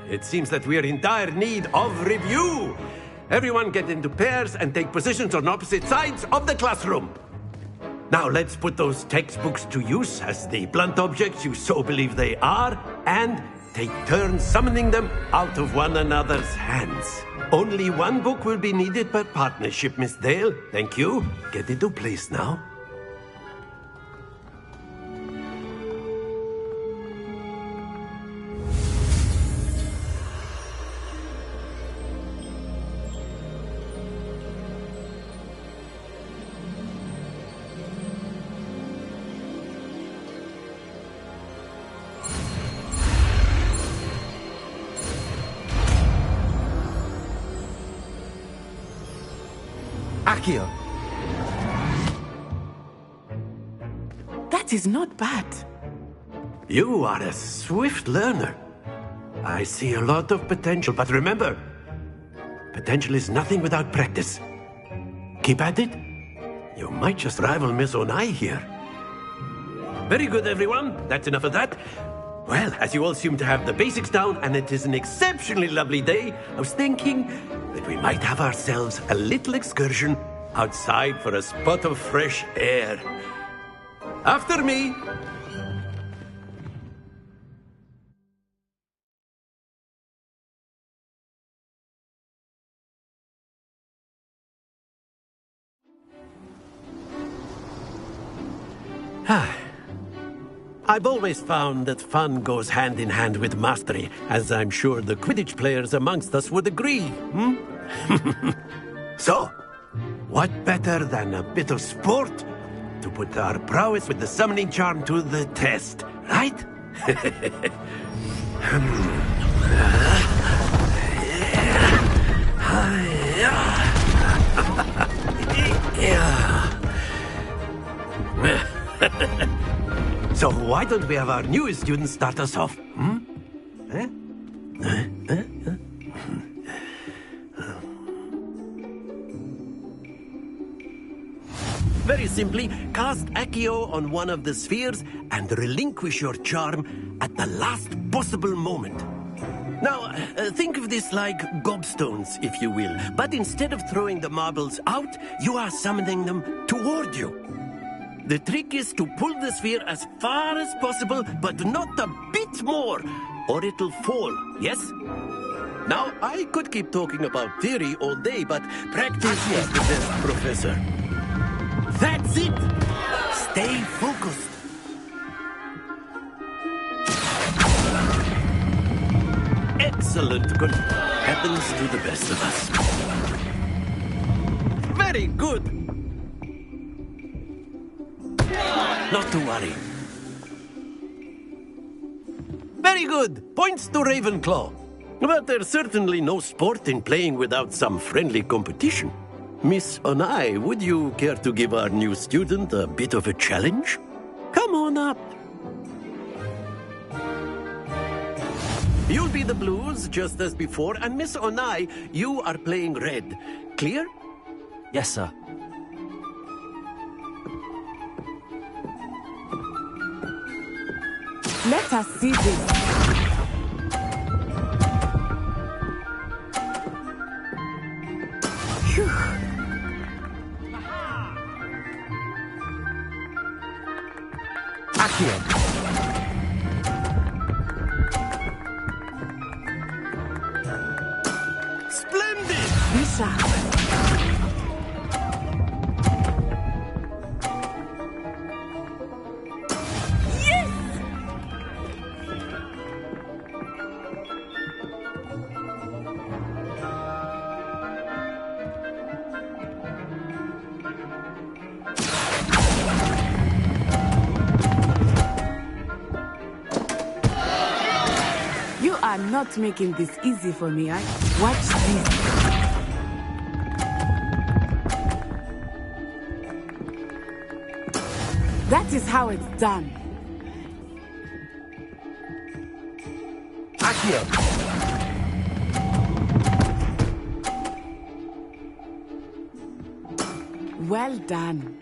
it seems that we are in dire need of review. Everyone get into pairs and take positions on opposite sides of the classroom. Now let's put those textbooks to use as the blunt objects you so believe they are, and take turns summoning them out of one another's hands. Only one book will be needed per partnership, Miss Dale. Thank you. Get into place now. Accio. That is not bad. You are a swift learner. I see a lot of potential, but remember, potential is nothing without practice. Keep at it. You might just rival Miss Onai here. Very good, everyone. That's enough of that. Well, as you all seem to have the basics down, and it is an exceptionally lovely day, I was thinking that we might have ourselves a little excursion outside for a spot of fresh air. After me. I've always found that fun goes hand in hand with mastery, as I'm sure the Quidditch players amongst us would agree. So, what better than a bit of sport to put our prowess with the summoning charm to the test, right? So why don't we have our newest student start us off? Very simply, cast Accio on one of the spheres and relinquish your charm at the last possible moment. Now, think of this like gobstones, if you will. But instead of throwing the marbles out, you are summoning them toward you. The trick is to pull the sphere as far as possible, but not a bit more, or it'll fall, yes? Now, I could keep talking about theory all day, but practice is the best professor. That's it! Stay focused. Excellent. Good. Happens to the best of us. Very good. Not to worry. Very good. Points to Ravenclaw. But there's certainly no sport in playing without some friendly competition. Miss Onai, would you care to give our new student a bit of a challenge? Come on up. You'll be the blues, just as before, and Miss Onai, you are playing red. Clear? Yes, sir. Let us see this. Phew. Accio. Splendid! Lisa. I'm not making this easy for me. Watch this. That is how it's done. Accio! Well done.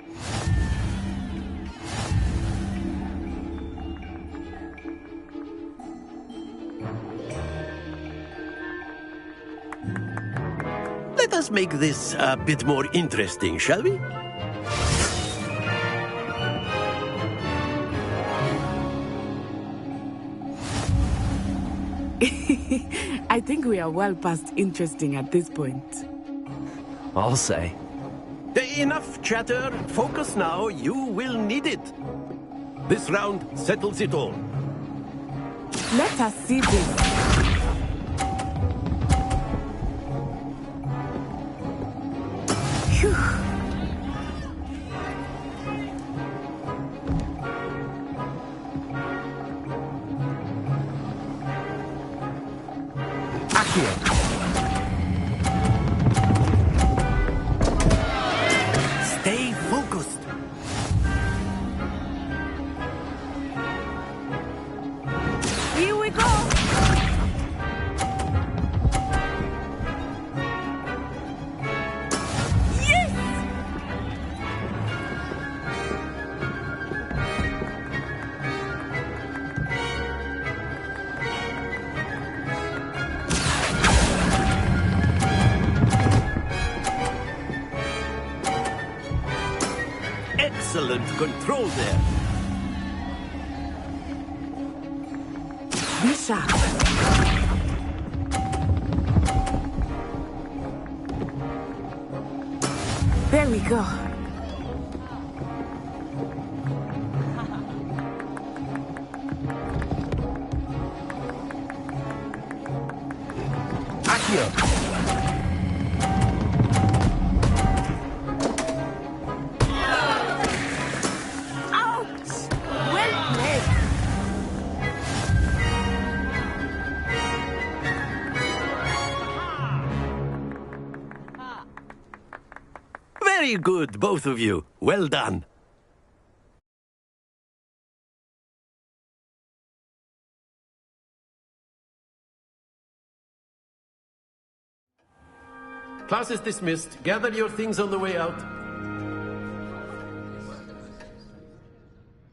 Let us make this a bit more interesting, shall we? I think we are well past interesting at this point. I'll say. Enough chatter. Focus now. You will need it. This round settles it all. Let us see this. Phew. Stay focused. Here we go. Yes! Excellent control there. Be sharp. There we go. Accio! Ouch! Well played. Very good, both of you. Well done. Class is dismissed. Gather your things on the way out.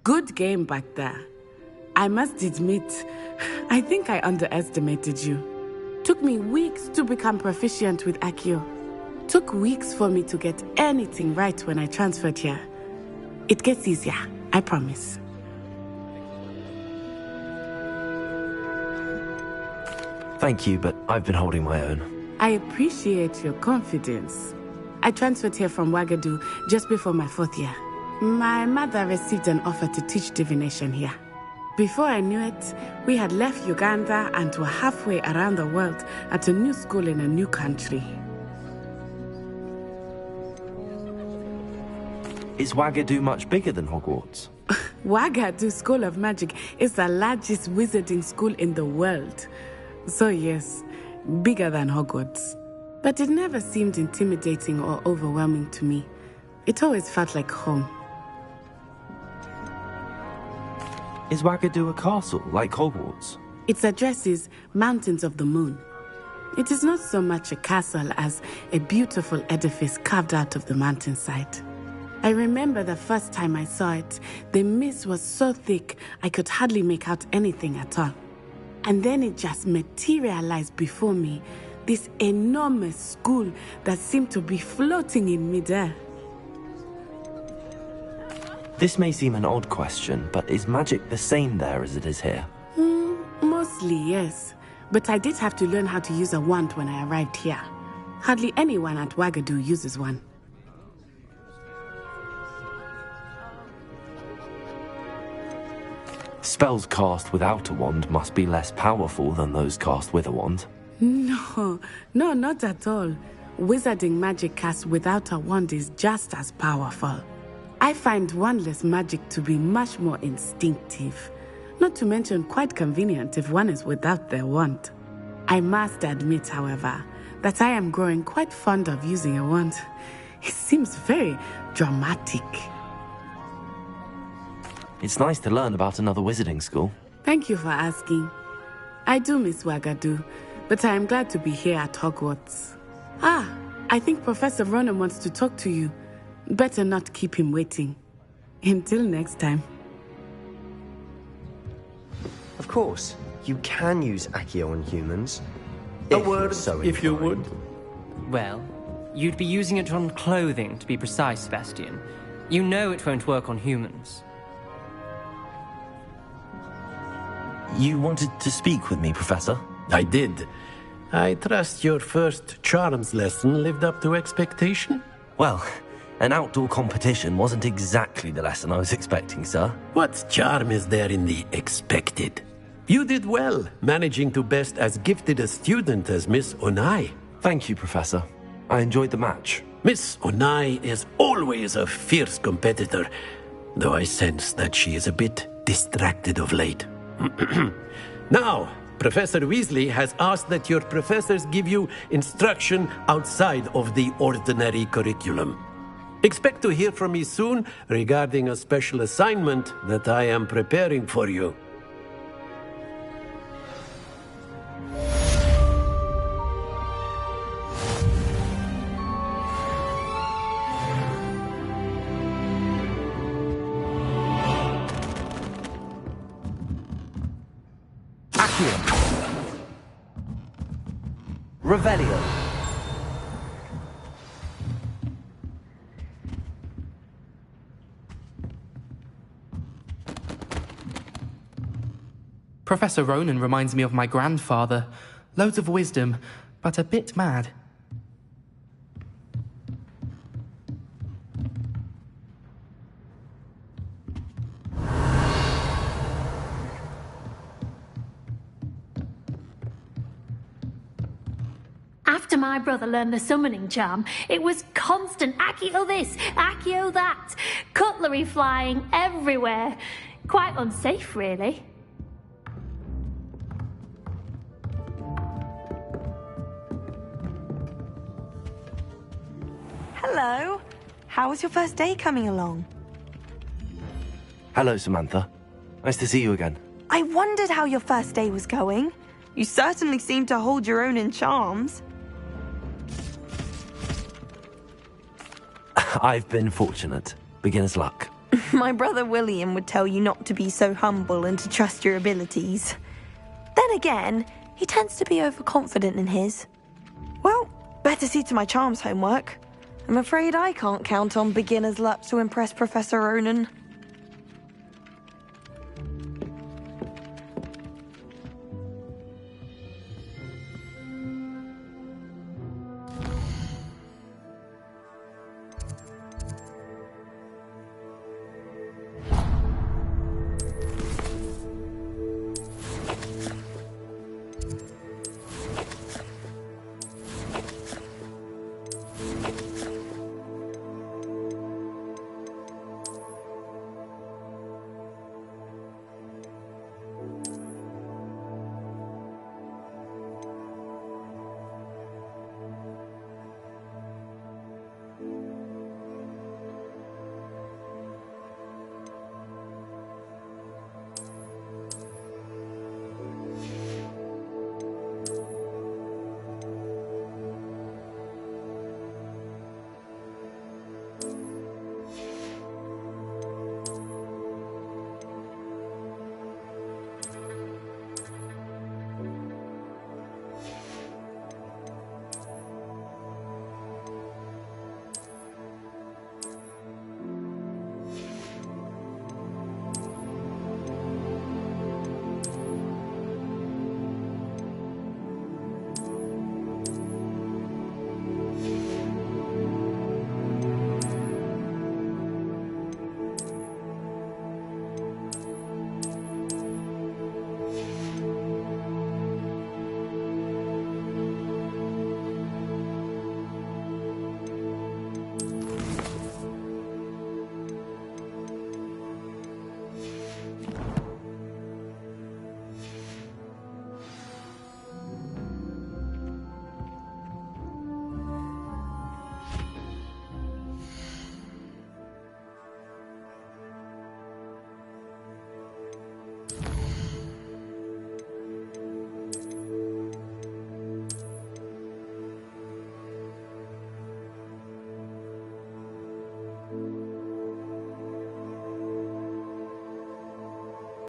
Good game back there. I must admit, I think I underestimated you. Took me weeks to become proficient with Accio. Took weeks for me to get anything right when I transferred here. It gets easier, I promise. Thank you, but I've been holding my own. I appreciate your confidence. I transferred here from Wagadu just before my 4th year. My mother received an offer to teach divination here. Before I knew it, we had left Uganda and were halfway around the world at a new school in a new country. Is Wagadu much bigger than Hogwarts? Wagadu School of Magic is the largest wizarding school in the world. So yes, bigger than Hogwarts. But it never seemed intimidating or overwhelming to me. It always felt like home. Is Wagadu a castle, like Hogwarts? Its address is Mountains of the Moon. It is not so much a castle as a beautiful edifice carved out of the mountainside. I remember the first time I saw it, the mist was so thick I could hardly make out anything at all. And then it just materialized before me, this enormous school that seemed to be floating in midair. This may seem an odd question, but is magic the same there as it is here? Mostly, yes. But I did have to learn how to use a wand when I arrived here. Hardly anyone at Wagadu uses one. Spells cast without a wand must be less powerful than those cast with a wand. No, not at all. Wizarding magic cast without a wand is just as powerful. I find wandless magic to be much more instinctive. Not to mention quite convenient if one is without their wand. I must admit, however, that I am growing quite fond of using a wand. It seems very dramatic. It's nice to learn about another wizarding school. Thank you for asking. I do miss Wagadu, but I am glad to be here at Hogwarts. I think Professor Ronan wants to talk to you. Better not keep him waiting. Until next time. Of course, you can use Accio on humans. A word, if you would. Well, you'd be using it on clothing, to be precise, Sebastian. You know it won't work on humans. You wanted to speak with me, Professor? I did. I trust your first charms lesson lived up to expectation? Well, an outdoor competition wasn't exactly the lesson I was expecting, sir. What charm is there in the expected? You did well, managing to best as gifted a student as Miss Onai. Thank you, Professor. I enjoyed the match. Miss Onai is always a fierce competitor, though I sense that she is a bit distracted of late. Now, Professor Weasley has asked that your professors give you instruction outside of the ordinary curriculum. Expect to hear from me soon regarding a special assignment that I am preparing for you. Revelio. Professor Ronan reminds me of my grandfather. Loads of wisdom, but a bit mad. After my brother learned the summoning charm, it was constant Accio this, Accio that, cutlery flying everywhere. Quite unsafe, really. Hello. How was your first day coming along? Hello, Samantha. Nice to see you again. I wondered how your first day was going. You certainly seem to hold your own in charms. I've been fortunate. Beginner's luck. My brother William would tell you not to be so humble and to trust your abilities. Then again, he tends to be overconfident in his. Well, better see to my charms homework. I'm afraid I can't count on beginner's luck to impress Professor Ronan.